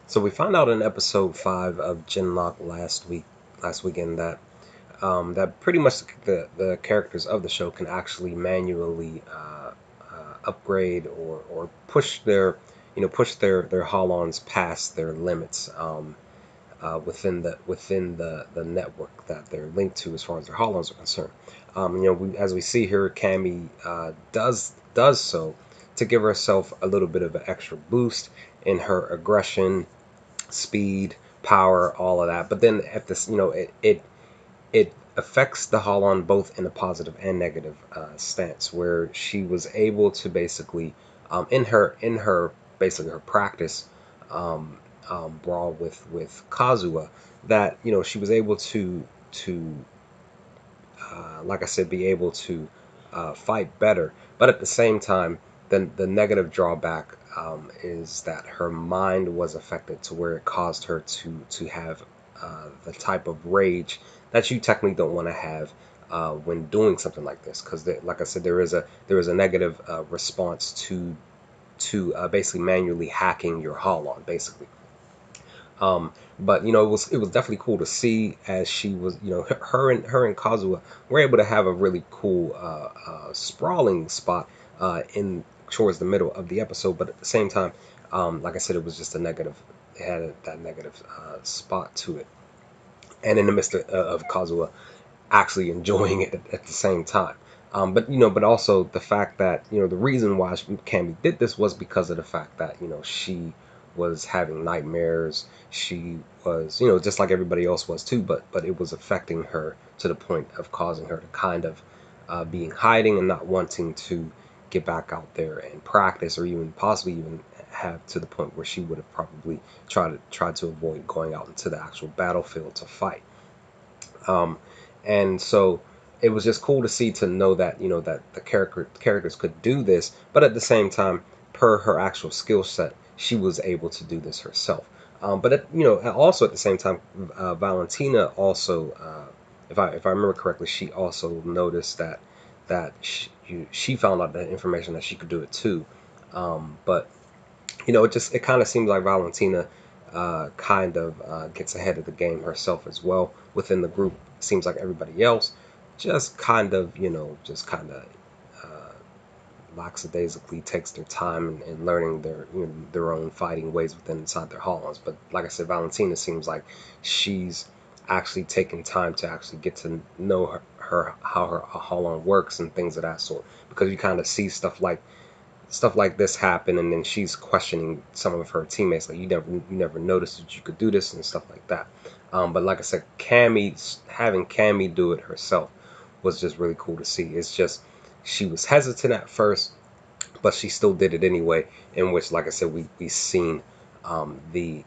So we found out in episode 5 of Genlock last weekend that that pretty much the characters of the show can actually manually upgrade or push their holons past their limits within the network that they're linked to as far as their holons are concerned. As we see here, Cammy does so to give herself a little bit of an extra boost in her aggression, speed, power, all of that. But then at this, it affects the Holon both in a positive and negative stance, where she was able to basically, in her basically her practice brawl with Kazuha, that she was able to like I said, be able to fight better. But at the same time, the negative drawback is that her mind was affected to where it caused her to have the type of rage that you technically don't want to have when doing something like this, because like I said, there is a negative response to basically manually hacking your Holon, basically. But it was definitely cool to see, as she was, her and Kazuha were able to have a really cool sprawling spot in towards the middle of the episode. But at the same time, like I said, it was just a negative. It had that negative spot to it, and in the midst of Kazuha actually enjoying it at the same time. But also the fact that the reason why Cammy did this was because of the fact that she was having nightmares. She was just like everybody else was too, but it was affecting her to the point of causing her to kind of being hiding and not wanting to get back out there and practice, or even possibly even have to the point where she would have probably tried to avoid going out into the actual battlefield to fight. Um, and so it was just cool to see, to know that that the characters could do this, but at the same time, per her actual skill set, she was able to do this herself. Also at the same time, Valentina also, if I remember correctly, she also noticed that she found out the information that she could do it too. But it kind of seems like Valentina kind of gets ahead of the game herself as well within the group. Seems like everybody else just kind of, lackadaisically takes their time in learning their own fighting ways within inside their holons. But like I said, Valentina seems like she's actually taking time to actually get to know her how her holon works and things of that sort, because you kind of see stuff like this happen, and then she's questioning some of her teammates, like, you never noticed that you could do this and stuff like that. But like I said, having Cammy do it herself was just really cool to see. It's just, she was hesitant at first, but she still did it anyway, in which, like I said, we seen the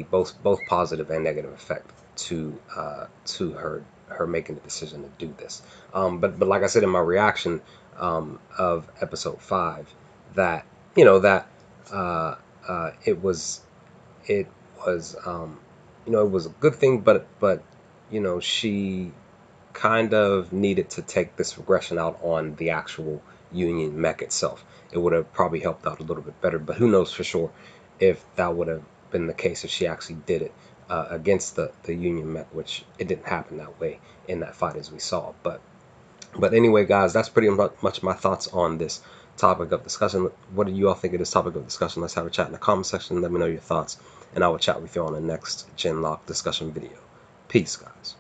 both positive and negative effect to her making the decision to do this. But like I said in my reaction of episode 5, that that uh, it was a good thing, but she kind of needed to take this regression out on the actual Union mech itself. It would have probably helped out a little bit better, but who knows for sure if that would have been the case if she actually did it against the Union mech, which it didn't happen that way in that fight, as we saw. But anyway, guys, that's pretty much my thoughts on this topic of discussion. What do you all think of this topic of discussion? Let's have a chat in the comment section. Let me know your thoughts, and I will chat with you on the next Genlock discussion video. Peace, guys.